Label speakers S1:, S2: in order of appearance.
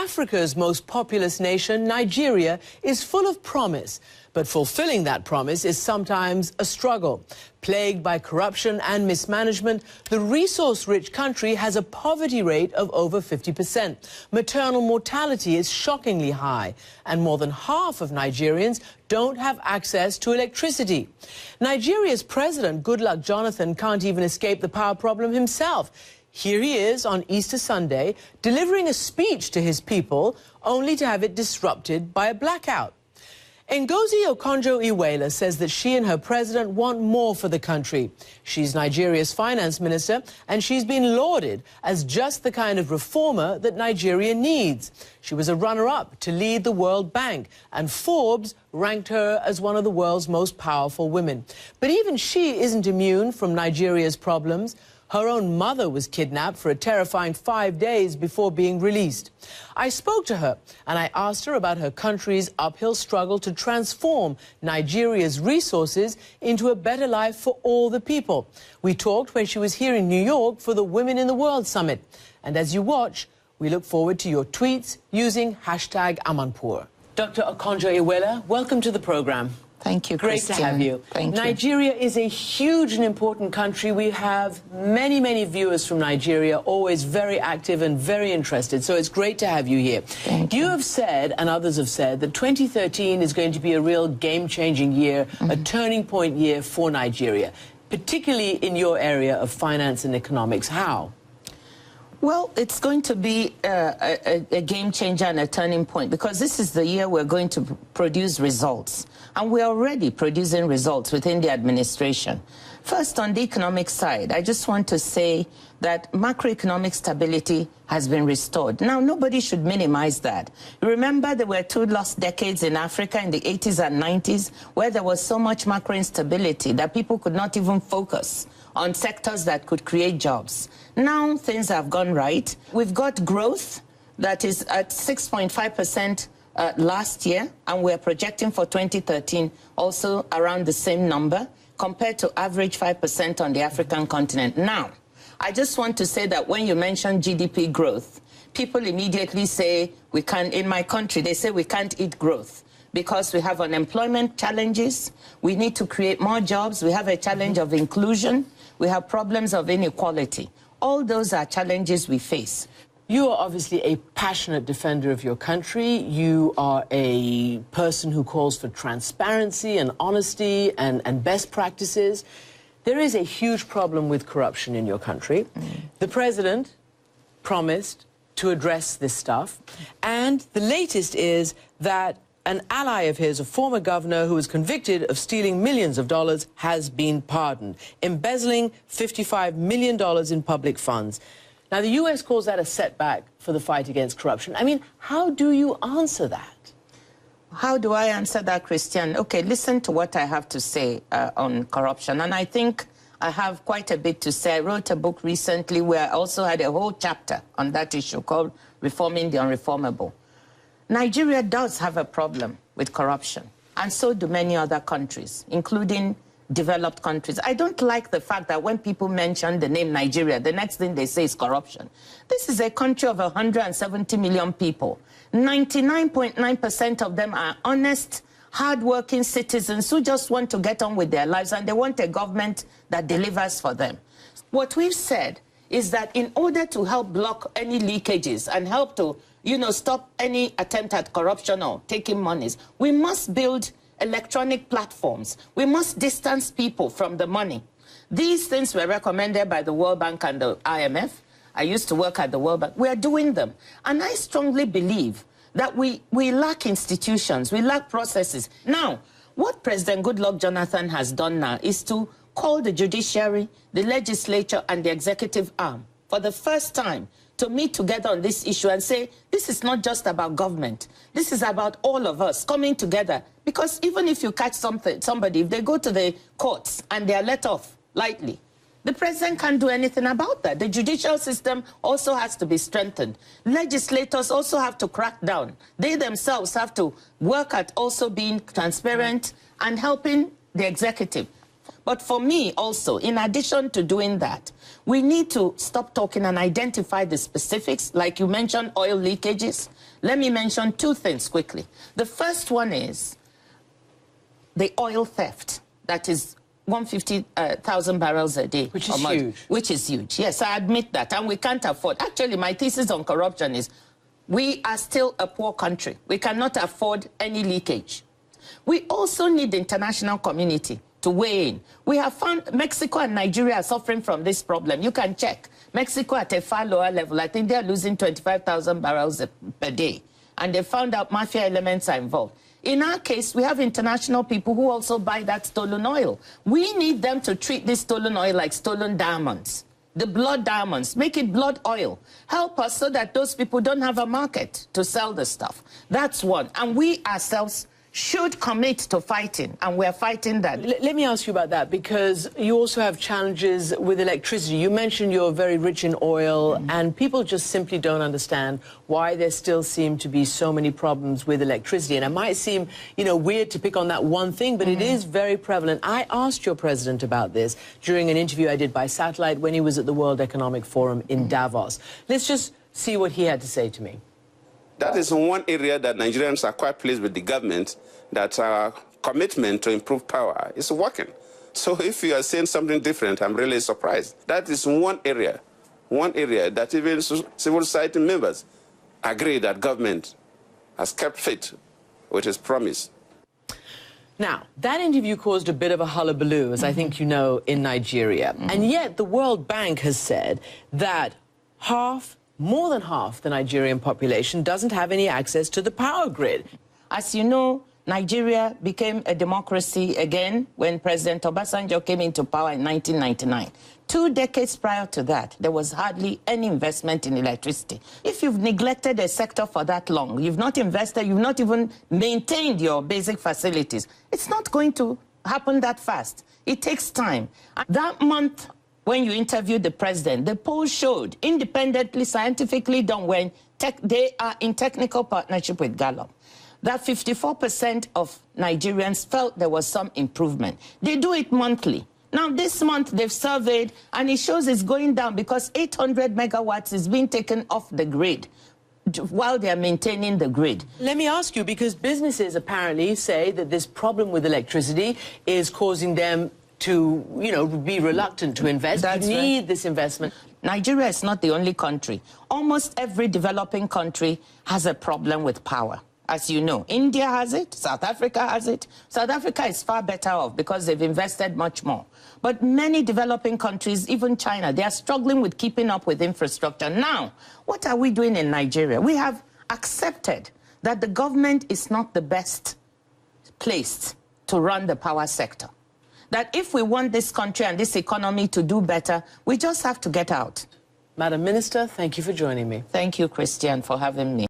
S1: Africa's most populous nation, Nigeria, is full of promise, but fulfilling that promise is sometimes a struggle. Plagued by corruption and mismanagement, the resource-rich country has a poverty rate of over 50%. Maternal mortality is shockingly high, and more than half of Nigerians don't have access to electricity. Nigeria's president, Goodluck Jonathan, can't even escape the power problem himself. Here he is on Easter Sunday, delivering a speech to his people, only to have it disrupted by a blackout. Ngozi Okonjo-Iweala says that she and her president want more for the country. She's Nigeria's finance minister, and she's been lauded as just the kind of reformer that Nigeria needs. She was a runner-up to lead the World Bank, and Forbes ranked her as one of the world's most powerful women. But even she isn't immune from Nigeria's problems. Her own mother was kidnapped for a terrifying 5 days before being released. I spoke to her and I asked her about her country's uphill struggle to transform Nigeria's resources into a better life for all the people. We talked when she was here in New York for the Women in the World Summit. And as you watch, we look forward to your tweets using #Amanpour. Dr. Okonjo-Iweala, welcome to the program.
S2: Thank you,
S1: Great
S2: Christiane.
S1: to have you.
S2: Thank you.
S1: Nigeria is a huge and important country. We have many, many viewers from Nigeria, always very active and very interested. So it's great to have you here.
S2: Thank you.
S1: You have said, and others have said, that 2013 is going to be a real game-changing year, a turning point year for Nigeria, particularly in your area of finance and economics. How?
S2: Well, it's going to be a game changer and a turning point, because this is the year we're going to produce results. And we're already producing results within the administration. First, on the economic side, I just want to say that macroeconomic stability has been restored. Now, nobody should minimize that. Remember, there were 2 lost decades in Africa in the 80s and 90s, where there was so much macro instability that people could not even focus on sectors that could create jobs. Now, things have gone right. We've got growth that is at 6.5% last year, and we're projecting for 2013 also around the same number, compared to average 5% on the African continent. Now, I just want to say that when you mention GDP growth, people immediately say, we can't, in my country, they say we can't eat growth because we have unemployment challenges, we need to create more jobs, we have a challenge of inclusion, we have problems of inequality. All those are challenges we face.
S1: You are obviously a passionate defender of your country. You are a person who calls for transparency and honesty and best practices. There is a huge problem with corruption in your country. The president promised to address this stuff. And the latest is that an ally of his, a former governor who was convicted of stealing millions of dollars, has been pardoned, embezzling $55 million in public funds. Now, the U.S. calls that a setback for the fight against corruption. I mean, how do you answer that?
S2: How do I answer that, Christiane? Okay, listen to what I have to say on corruption. And I think I have quite a bit to say. I wrote a book recently where I also had a whole chapter on that issue called Reforming the Unreformable. Nigeria does have a problem with corruption, and so do many other countries, including developed countries. I don't like the fact that when people mention the name Nigeria, the next thing they say is corruption. This is a country of 170 million people. 99.9% of them are honest, hard-working citizens who just want to get on with their lives, and they want a government that delivers for them. What we've said is that in order to help block any leakages and help to, stop any attempt at corruption or taking monies, we must build electronic platforms. We must distance people from the money. These things were recommended by the World Bank and the IMF. I used to work at the World Bank. We are doing them. And I strongly believe that we lack institutions, we lack processes. Now, what President Goodluck Jonathan has done now is to call the judiciary, the legislature, and the executive arm for the first time to meet together on this issue and say, this is not just about government. This is about all of us coming together. Because even if you catch somebody, if they go to the courts and they are let off lightly, the president can't do anything about that. The judicial system also has to be strengthened. Legislators also have to crack down. They themselves have to work at also being transparent and helping the executive. But for me also, in addition to doing that, we need to stop talking and identify the specifics. Like you mentioned, oil leakages. Let me mention two things quickly. The first one is the oil theft. That is 150,000 barrels a day.
S1: Which is huge.
S2: Which is huge. Yes, I admit that. And we can't afford. Actually, my thesis on corruption is we are still a poor country. We cannot afford any leakage. We also need the international community to weigh in. We have found Mexico and Nigeria are suffering from this problem. You can check. Mexico at a far lower level. I think they're losing 25,000 barrels per day. And they found out mafia elements are involved. In our case, we have international people who also buy that stolen oil. We need them to treat this stolen oil like stolen diamonds. The blood diamonds, make it blood oil. Help us so that those people don't have a market to sell the stuff. That's one. And we ourselves should commit to fighting, and we're fighting that.
S1: Let me ask you about that, because you also have challenges with electricity. You mentioned you're very rich in oil, and people just simply don't understand why there still seem to be so many problems with electricity. And it might seem, you know, weird to pick on that one thing, but it is very prevalent. I asked your president about this during an interview I did by satellite when he was at the World Economic Forum in Davos. Let's just see what he had to say to me.
S3: That is one area that Nigerians are quite pleased with the government, that our commitment to improve power is working. So if you are saying something different, I'm really surprised. That is one area that even civil society members agree that government has kept faith with its promise.
S1: Now, that interview caused a bit of a hullabaloo, as I think you know, in Nigeria. And yet the World Bank has said that more than half the Nigerian population doesn't have any access to the power grid.
S2: As you know, Nigeria became a democracy again when President Obasanjo came into power in 1999. 2 decades prior to that, there was hardly any investment in electricity. If you've neglected a sector for that long, you've not invested, you've not even maintained your basic facilities, it's not going to happen that fast. It takes time. That month, when you interviewed the president, the polls showed, independently, scientifically done, when they are in technical partnership with Gallup, that 54% of Nigerians felt there was some improvement. They do it monthly. Now, this month, they've surveyed, and it shows it's going down because 800 megawatts is being taken off the grid while they're maintaining the grid.
S1: Let me ask you, because businesses apparently say that this problem with electricity is causing them to, you know, be reluctant to invest.
S2: That's
S1: you need
S2: right.
S1: this investment.
S2: Nigeria is not the only country. Almost every developing country has a problem with power. As you know, India has it, South Africa has it. South Africa is far better off because they've invested much more. But many developing countries, even China, they are struggling with keeping up with infrastructure. Now, what are we doing in Nigeria? We have accepted that the government is not the best placed to run the power sector. That if we want this country and this economy to do better, we just have to get out.
S1: Madam Minister, thank you for joining me.
S2: Thank you, Christiane, for having me.